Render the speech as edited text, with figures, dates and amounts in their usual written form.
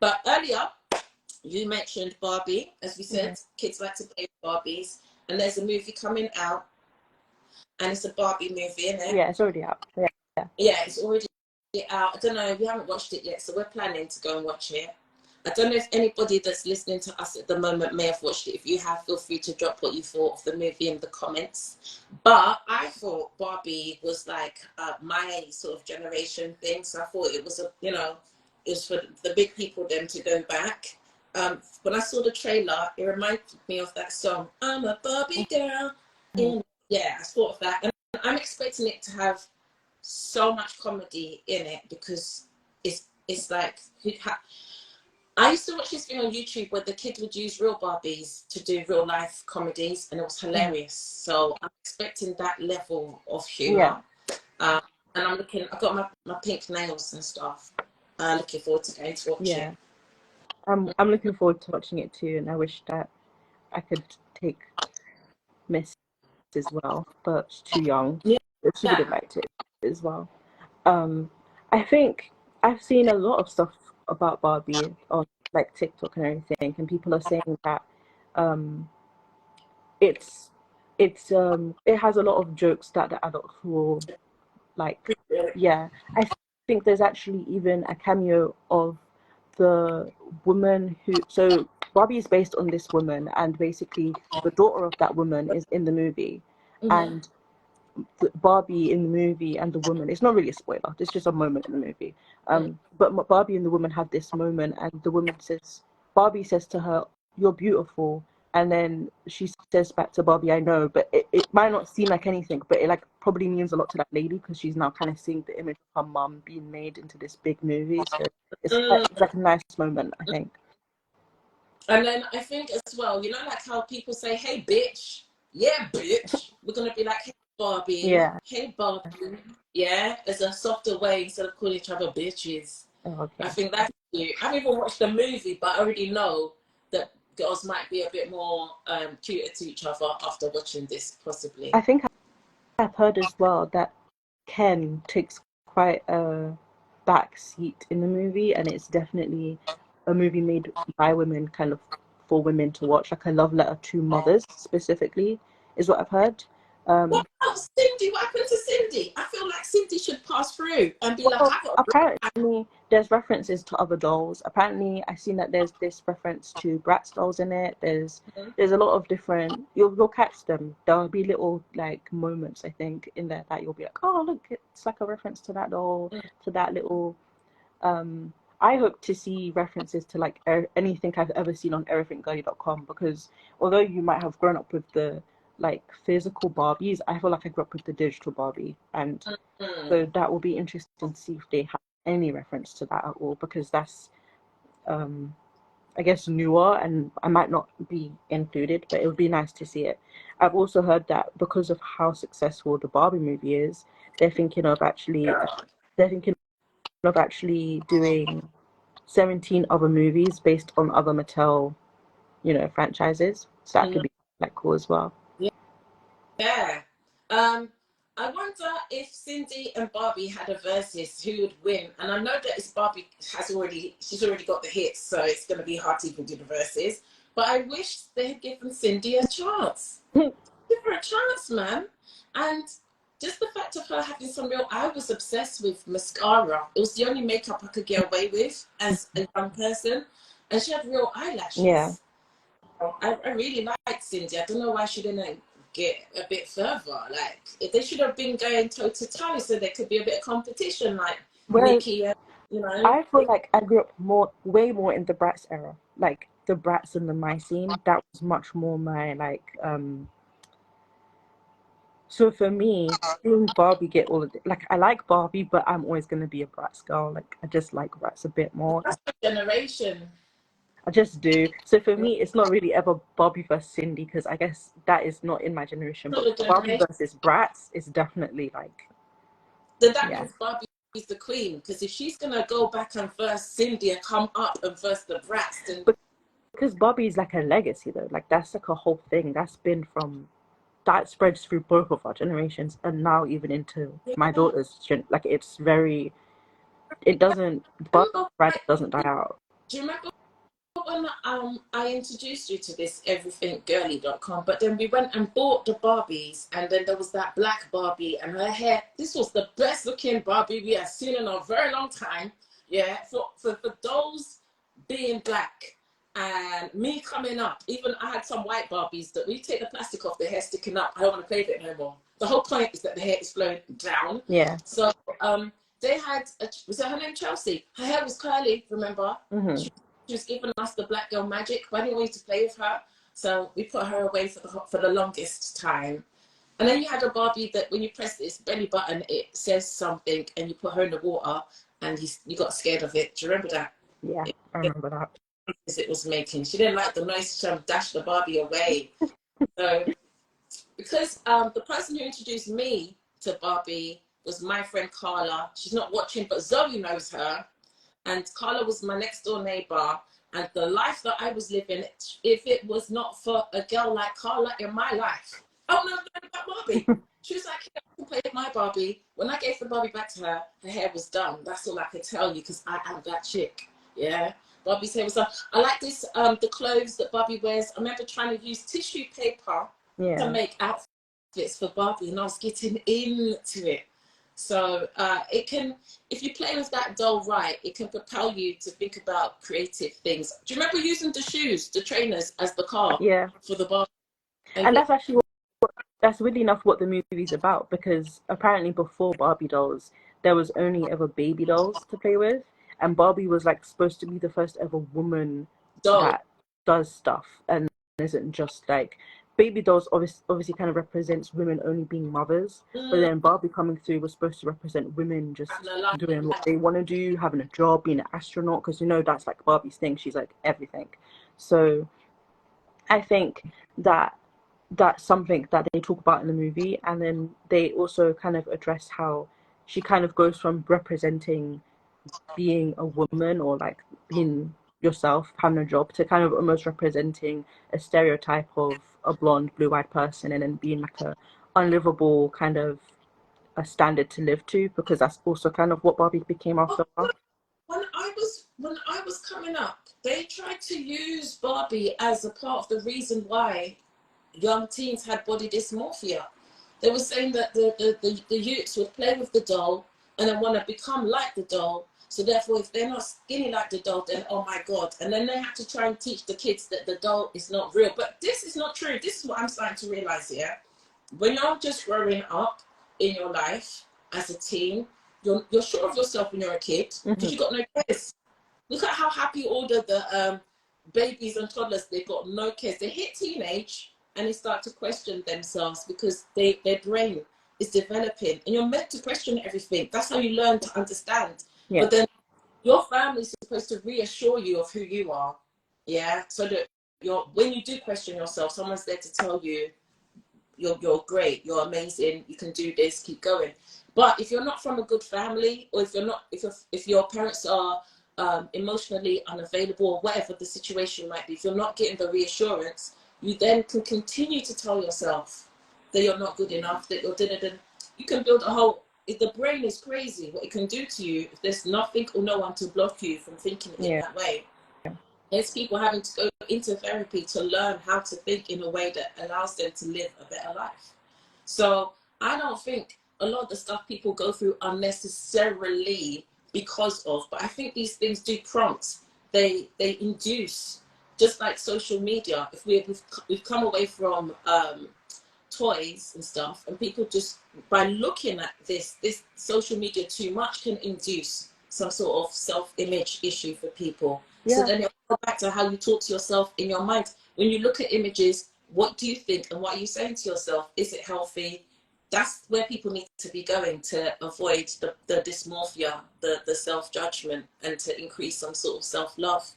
But earlier, you mentioned Barbie. As we said, kids like to play with Barbies. And there's a movie coming out. And it's a Barbie movie, isn't it? Yeah, it's already out. Yeah, it's already out. I don't know, we haven't watched it yet, so we're planning to go and watch it. I don't know if anybody that's listening to us at the moment may have watched it. If you have, feel free to drop what you thought of the movie in the comments. But I thought Barbie was like my sort of generation thing. So I thought it was it was for the big people then to go back. When I saw the trailer, it reminded me of that song, I'm a Barbie girl. Yeah, I thought of that. And I'm expecting it to have so much comedy in it because it's like I used to watch this thing on YouTube where the kid would use real Barbies to do real life comedies, and it was hilarious. So I'm expecting that level of humor. And I've got my pink nails and stuff. Looking forward to going to watch it. I'm looking forward to watching it too, and I wish that I could take Miss as well, but she's too young. Yeah. She would have liked it as well. I think I've seen a lot of stuff about Barbie on like TikTok and everything, and people are saying that it has a lot of jokes that the adults will like. Yeah, I think there's actually even a cameo of the woman so Barbie is based on this woman, and basically the daughter of that woman is in the movie. And Barbie in the movie and the woman, it's not really a spoiler, it's just a moment in the movie, but Barbie and the woman have this moment, and the woman Barbie says to her, you're beautiful, and then she says back to Barbie, I know, but it might not seem like anything, but it like probably means a lot to that lady because she's now kind of seeing the image of her mum being made into this big movie. So it's like a nice moment, I think. And then I think as well, like how people say, hey bitch, yeah bitch, we're gonna be like, hey Barbie, hey Barbie, yeah, as a softer way instead of calling each other bitches. I think that's cute. I haven't even watched the movie, but I already know that girls might be a bit more cuter to each other after watching this, possibly. I think I've heard as well that Ken takes quite a back seat in the movie, and it's definitely a movie made by women, kind of for women to watch, like a love letter to mothers specifically, is what I've heard. What about Cindy? What happened to Cindy? I feel like Cindy should pass through and be like, apparently there's references to other dolls. Apparently I've seen that there's this reference to Bratz dolls in it. There's a lot of different, you'll catch them. There'll be little like moments, I think, in there that you'll be like, oh look, it's like a reference to that doll, to that little I hope to see references to like anything I've ever seen on everythinggirly.com, because although you might have grown up with the like physical Barbies, I feel like I grew up with the digital Barbie, and so that will be interesting to see if they have any reference to that at all, because that's I guess newer and I might not be included, but it would be nice to see it. I've also heard that because of how successful the Barbie movie is, they're thinking of actually doing 17 other movies based on other Mattel, franchises. So that could be like cool as well. Yeah. I wonder if Cindy and Barbie had a versus, who would win? And I know that it's Barbie she's already got the hits, so it's going to be hard to even do the versus. But I wish they had given Cindy a chance. Give her a chance, man. And just the fact of her having I was obsessed with mascara. It was the only makeup I could get away with as a young person. And she had real eyelashes. Yeah. I really liked Cindy. I don't know why she didn't get a bit further. Like, if they should have been going toe to toe, so there could be a bit of competition, like Nikki, I feel like I grew up way more in the Bratz era, like the Bratz and the My Scene. That was much more my like. So for me, seeing Barbie get all of it, like I like Barbie, but I'm always gonna be a Bratz girl. Like I just like Bratz a bit more. That's the generation. I just do. So for me, it's not really ever Barbie versus Cindy, because I guess that is not in my generation. But Barbie versus Bratz is definitely like. Then that means Barbie is the queen, because if she's gonna go back and verse Cindy and come up and verse the Bratz, then because Barbie is like a legacy though. Like that's like a whole thing that's been that spreads through both of our generations, and now even into my daughter's like it's very. It doesn't. Barbie doesn't die out. Do you remember when I introduced you to this everythinggirly.com, but then we went and bought the Barbies, and then there was that black Barbie, and her hair, this was the best looking Barbie we have seen in a very long time. Yeah, for those being black and me coming up, even I had some white Barbies that when you take the plastic off, the hair sticking up, I don't want to play with it no more. The whole point is that the hair is flowing down. Yeah. So they had was that her name, Chelsea? Her hair was curly, remember? Mm-hmm. She was giving us the black girl magic, but I didn't want you to play with her, so we put her away for the longest time. And then you had a Barbie that when you press this belly button, it says something, and you put her in the water, and you got scared of it. Do you remember that? Yeah, I remember that. It was making. She didn't like the noise, so she dashed the Barbie away. So because the person who introduced me to Barbie was my friend Carla. She's not watching, but Zoe knows her. And Carla was my next door neighbor. And the life that I was living, if it was not for a girl like Carla in my life, I wouldn't have known about Barbie. She was like, "Here, I can play with my Barbie." When I gave the Barbie back to her, her hair was done. That's all I could tell you, because I am that chick. Yeah. Barbie's hair was done. I like this, the clothes that Barbie wears. I remember trying to use tissue paper to make outfits for Barbie, and I was getting into it. So it can, if you play with that doll right, it can propel you to think about creative things. Do you remember using the shoes, the trainers, as the car for the Barbie? And that's actually that's really enough what the movie's about, because apparently before Barbie dolls, there was only ever baby dolls to play with, and Barbie was like supposed to be the first ever woman doll. that does stuff and isn't just like baby dolls. Obviously, kind of represents women only being mothers, but then Barbie coming through was supposed to represent women just doing what they want to do, having a job, being an astronaut, because that's like Barbie's thing. She's like everything. So I think that that's something that they talk about in the movie, and then they also kind of address how she kind of goes from representing being a woman, or like being yourself, having a job, to kind of almost representing a stereotype of a blonde, blue-eyed person, and then being like a unlivable kind of a standard to live to, because that's also kind of what Barbie became after. When I was coming up, they tried to use Barbie as a part of the reason why young teens had body dysmorphia. They were saying that the youths would play with the doll and then want to become like the doll. So therefore, if they're not skinny like the doll, then oh my God. And then they have to try and teach the kids that the doll is not real. But this is not true. This is what I'm starting to realize here. When you're just growing up in your life as a teen, you're sure of yourself when you're a kid, because you got no kids. Look at how happy all the babies and toddlers, they've got no kids. They hit teenage and they start to question themselves, because their brain is developing, and you're meant to question everything. That's how you learn to understand. Yeah. But then your family is supposed to reassure you of who you are. Yeah. So that when you do question yourself, someone's there to tell you you're great, you're amazing, you can do this, keep going. But if you're not from a good family, or if your parents are emotionally unavailable, or whatever the situation might be, if you're not getting the reassurance, you then can continue to tell yourself that you're not good enough, that you can build a whole, if the brain is crazy, what it can do to you if there's nothing or no one to block you from thinking in that way. There's people having to go into therapy to learn how to think in a way that allows them to live a better life. So I don't think a lot of the stuff people go through unnecessarily because of, but I think these things do prompt, they induce, just like social media. If we've come away from toys and stuff, and people just, by looking at this social media too much, can induce some sort of self-image issue for people. So then it'll go back to how you talk to yourself in your mind. When you look at images, what do you think, and what are you saying to yourself? Is it healthy? That's where people need to be going to avoid the dysmorphia, the self-judgment, and to increase some sort of self-love.